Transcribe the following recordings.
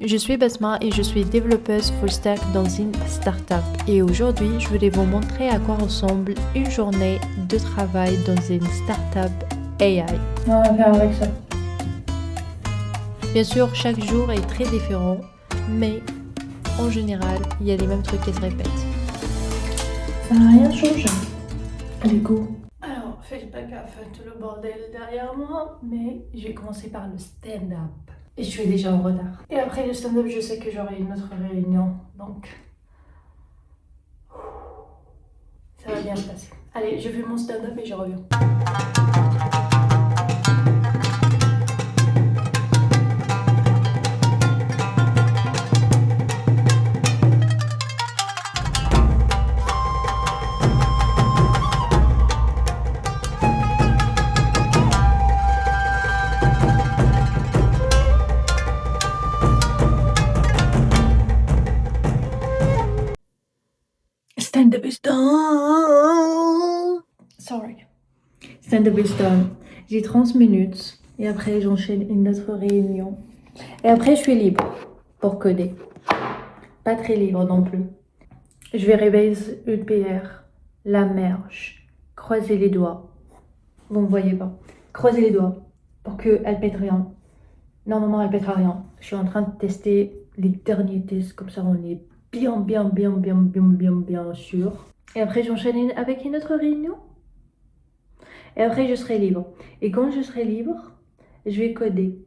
je suis Basma et je suis développeuse full stack dans une startup. Et aujourd'hui, je voulais vous montrer à quoi ressemble une journée de travail dans une startup AI. On va faire avec ça. Bien sûr, chaque jour est très différent, mais en général, il y a les mêmes trucs qui se répètent. Ça n'a rien changé. Allez, go. Alors, faites pas gaffe à tout le bordel derrière moi, mais je vais commencer par le stand-up. Et je suis déjà en retard. Et après le stand-up, je sais que j'aurai une autre réunion, donc ça va bien se passer. Allez, je fais mon stand-up et je reviens. Stand-up is done. Sorry. Stand-up is done. J'ai 30 minutes et après j'enchaîne une autre réunion. Et après je suis libre pour coder. Pas très libre non plus. Je vais réviser une PR, la merge, croiser les doigts. Vous ne voyez pas. Croiser les doigts pour qu'elle pète rien. Normalement elle pètera rien. Je suis en train de tester les derniers tests comme ça on est bien sûr. Et après j'enchaîne avec une autre réunion. Et après je serai libre. Et quand je serai libre, je vais coder.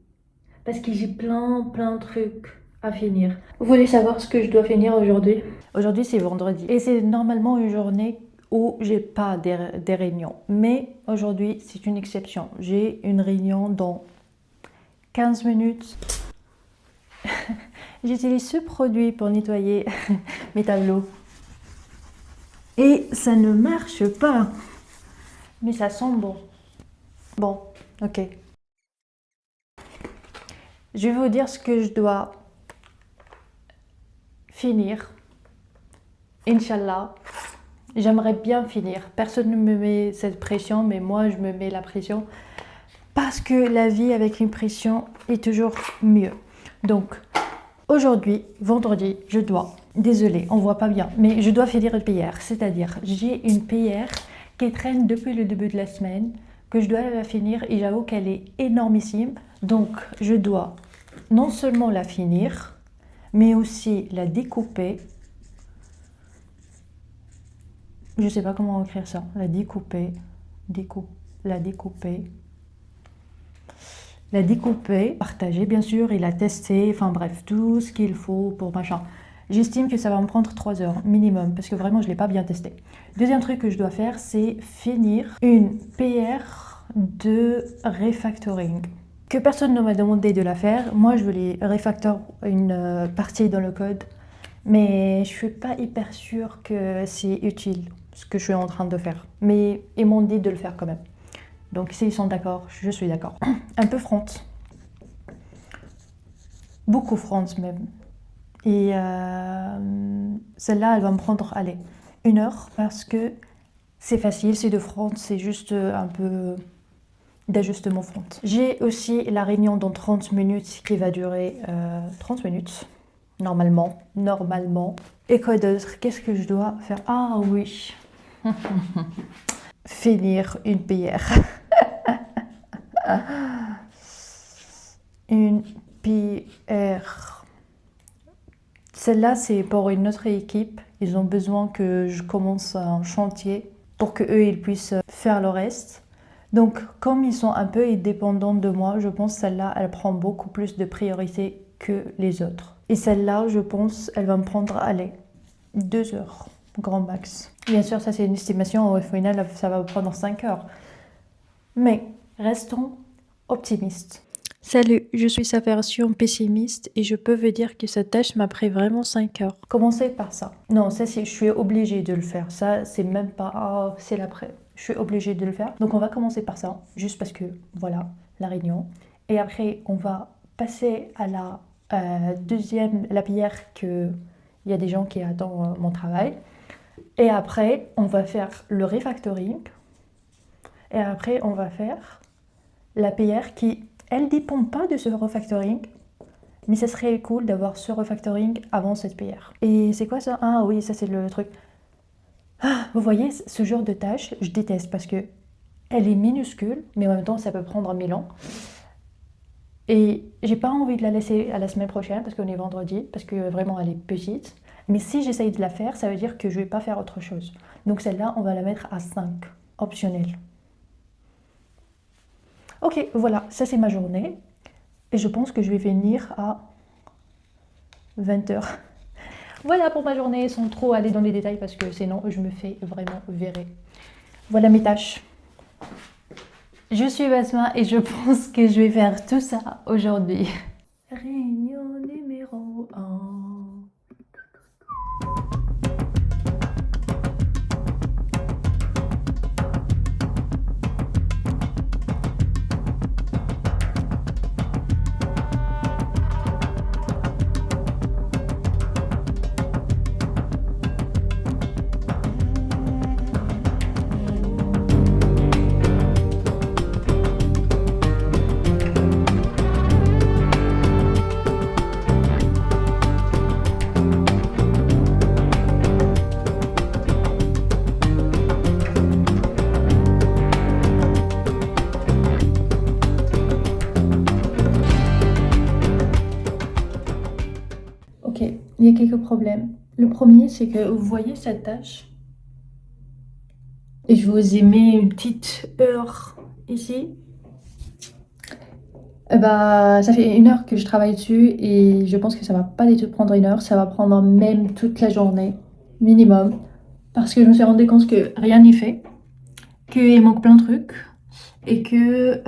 Parce que j'ai plein de trucs à finir. Vous voulez savoir ce que je dois finir aujourd'hui? Aujourd'hui c'est vendredi. Et c'est normalement une journée où j'ai pas des réunions. Mais aujourd'hui c'est une exception. J'ai une réunion dans 15 minutes. J'utilise ce produit pour nettoyer mes tableaux. Et ça ne marche pas. Mais ça sent bon. Bon, ok. Je vais vous dire ce que je dois finir. Inch'Allah. J'aimerais bien finir. Personne ne me met cette pression, mais moi je me mets la pression. Parce que la vie avec une pression est toujours mieux. Donc, aujourd'hui, vendredi, je dois, désolée, on voit pas bien, mais je dois finir une PR. C'est-à-dire, j'ai une PR qui traîne depuis le début de la semaine, que je dois la finir et j'avoue qu'elle est énormissime. Donc, je dois non seulement la finir, mais aussi la découper. Je sais pas comment écrire ça. La découper, la découper, partager bien sûr et la tester, enfin bref, tout ce qu'il faut pour machin. J'estime que ça va me prendre 3 heures minimum parce que vraiment je ne l'ai pas bien testé. Deuxième truc que je dois faire, c'est finir une PR de refactoring. Que personne ne m'a demandé de la faire. Moi je voulais refactor une partie dans le code, mais je suis pas hyper sûre que c'est utile ce que je suis en train de faire. Mais ils m'ont dit de le faire quand même. Donc s'ils sont d'accord, je suis d'accord. Un peu front. Beaucoup front même. Et celle-là, elle va me prendre, allez, 1 heure parce que c'est facile, c'est de front, c'est juste un peu d'ajustement front. J'ai aussi la réunion dans 30 minutes qui va durer 30 minutes, normalement. Et quoi d'autre? Qu'est-ce que je dois faire? Ah oui. Finir une PR. Une PR. Celle-là, c'est pour une autre équipe. Ils ont besoin que je commence un chantier pour que eux ils puissent faire le reste. Donc, comme ils sont un peu indépendants de moi, je pense que celle-là, elle prend beaucoup plus de priorité que les autres. Et celle-là, je pense, elle va me prendre, allez, 2 heures, grand max. Bien sûr, ça c'est une estimation. Au final, ça va me prendre 5 heures. Mais restons optimistes. Salut, je suis sa version pessimiste et je peux vous dire que cette tâche m'a pris vraiment 5 heures. Commencez par ça. Non, ça je suis obligée de le faire. Ça, c'est même pas... c'est l'après. Je suis obligée de le faire. Donc on va commencer par ça, juste parce que, voilà, la réunion. Et après, on va passer à la deuxième, la PR que... Il y a des gens qui attendent mon travail. Et après, on va faire le refactoring. Et après, on va faire la PR qui... Elle ne dépend pas de ce refactoring, Mais ça serait cool d'avoir ce refactoring avant cette PR. Et c'est quoi ça? Ah oui, ça c'est le truc. Ah, vous voyez, ce genre de tâche, je déteste parce que elle est minuscule, mais en même temps ça peut prendre 1000 ans. Et j'ai pas envie de la laisser à la semaine prochaine parce qu'on est vendredi, parce que vraiment elle est petite. Mais si j'essaye de la faire, ça veut dire que je vais pas faire autre chose. Donc celle-là, on va la mettre à 5, optionnel. Ok, voilà, ça c'est ma journée. Et je pense que je vais venir à 20h. Voilà pour ma journée, sans trop aller dans les détails parce que sinon je me fais vraiment virer. Voilà mes tâches. Je suis Basma et je pense que je vais faire tout ça aujourd'hui. Réunion numéro 1. Ok, il y a quelques problèmes. Le premier, c'est que vous voyez cette tâche et je vous ai mis une petite heure ici. Ça fait 1 heure que je travaille dessus et je pense que ça va pas du tout prendre 1 heure, ça va prendre même toute la journée, minimum. Parce que je me suis rendu compte que rien n'est fait, qu'il manque plein de trucs et que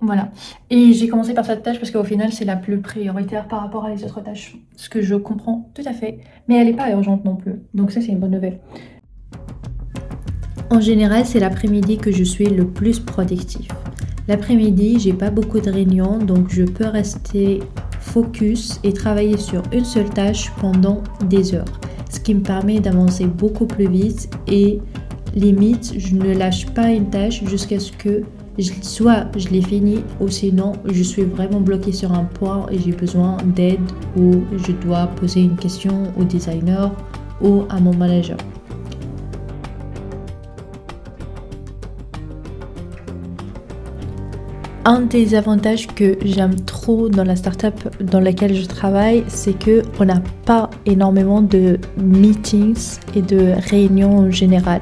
voilà. Et j'ai commencé par cette tâche parce qu'au final, c'est la plus prioritaire par rapport à les autres tâches. Ce que je comprends tout à fait. Mais elle n'est pas urgente non plus. Donc ça, c'est une bonne nouvelle. En général, c'est l'après-midi que je suis le plus productif. L'après-midi, j'ai pas beaucoup de réunions, donc je peux rester focus et travailler sur une seule tâche pendant des heures. Ce qui me permet d'avancer beaucoup plus vite et limite, je ne lâche pas une tâche jusqu'à ce que soit je l'ai fini ou sinon je suis vraiment bloquée sur un point et j'ai besoin d'aide ou je dois poser une question au designer ou à mon manager. Un des avantages que j'aime trop dans la startup dans laquelle je travaille, c'est que on n'a pas énormément de meetings et de réunions en général.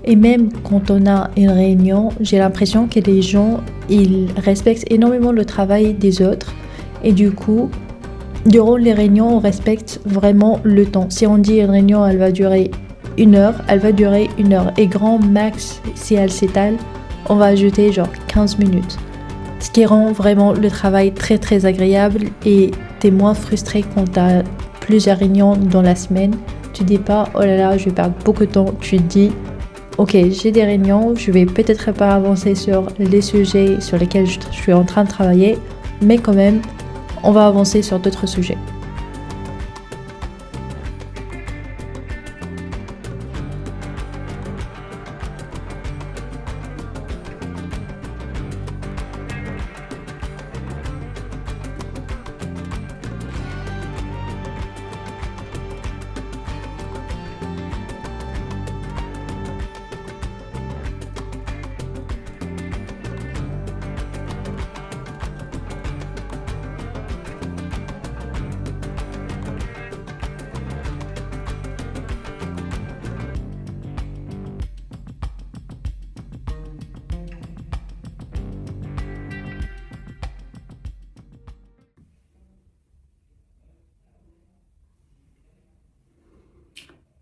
Et même quand on a une réunion, j'ai l'impression que les gens, ils respectent énormément le travail des autres. Et du coup, durant les réunions, on respecte vraiment le temps. Si on dit une réunion, elle va durer 1 heure, elle va durer 1 heure. Et grand max, si elle s'étale, on va ajouter genre 15 minutes. Ce qui rend vraiment le travail très très agréable et t'es moins frustré quand t'as plusieurs réunions dans la semaine. Tu dis pas, oh là là, je vais perdre beaucoup de temps. Tu te dis, ok, j'ai des réunions, je vais peut-être pas avancer sur les sujets sur lesquels je suis en train de travailler, mais quand même, on va avancer sur d'autres sujets.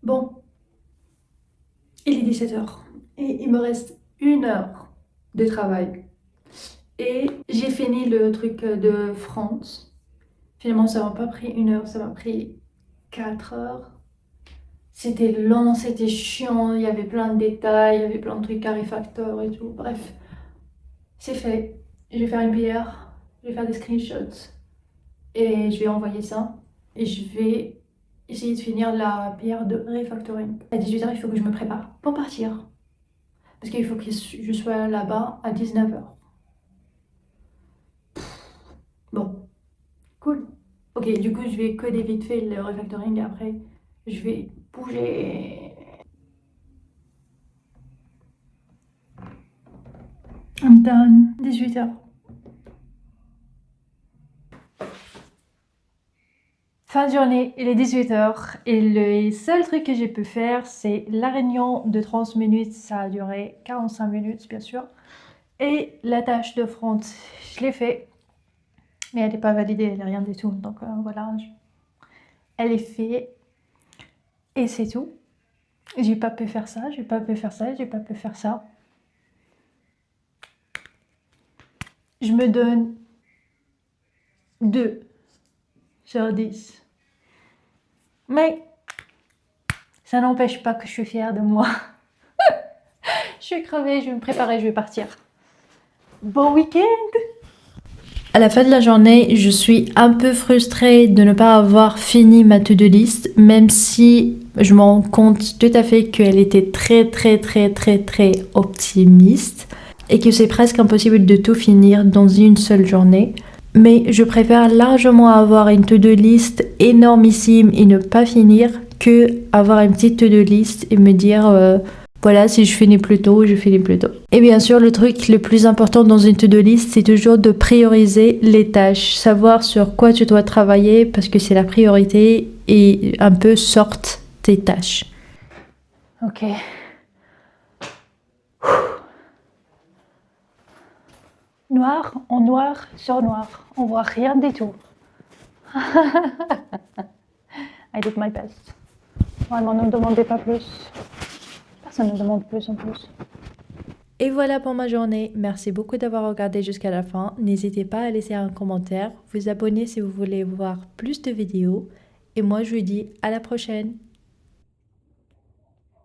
Bon, il est 17h et il me reste 1 heure de travail. Et j'ai fini le truc de France. Finalement, ça m'a pas pris 1 heure, ça m'a pris 4 heures. C'était long, c'était chiant, il y avait plein de détails, il y avait plein de trucs à refactor et tout. Bref, c'est fait. Je vais faire une PR, je vais faire des screenshots et je vais envoyer ça. Et je vais essayer de finir la PR de refactoring. À 18h, il faut que je me prépare pour partir. Parce qu'il faut que je sois là-bas à 19h. Bon, Ok, du coup, je vais coder vite fait le refactoring. Après, je vais bouger. I'm done. 18h. Fin de journée, il est 18h. Et le seul truc que j'ai pu faire, c'est la réunion de 30 minutes. Ça a duré 45 minutes, bien sûr. Et la tâche de front, je l'ai fait. Mais elle n'est pas validée, elle n'est rien du tout. Donc voilà, elle est faite. Et c'est tout. J'ai pas pu faire ça, j'ai pas pu faire ça, j'ai pas pu faire ça. Je me donne 2 sur 10. Mais ça n'empêche pas que je suis fière de moi. Je suis crevée, je vais me préparer, je vais partir. Bon week-end! À la fin de la journée, je suis un peu frustrée de ne pas avoir fini ma to-do list, même si je me rends compte tout à fait qu'elle était très optimiste et que c'est presque impossible de tout finir dans une seule journée. Mais je préfère largement avoir une to-do list énormissime et ne pas finir que avoir une petite to-do list et me dire voilà, si je finis plus tôt, je finis plus tôt. Et bien sûr, le truc le plus important dans une to-do list, c'est toujours de prioriser les tâches. Savoir sur quoi tu dois travailler parce que c'est la priorité et un peu sorte tes tâches. Ok. Noir en noir sur noir. On voit rien du tout. I did my best. Vraiment, ne me demandez pas plus. Personne ne me demande plus en plus. Et voilà pour ma journée. Merci beaucoup d'avoir regardé jusqu'à la fin. N'hésitez pas à laisser un commentaire, vous abonner si vous voulez voir plus de vidéos. Et moi, je vous dis à la prochaine.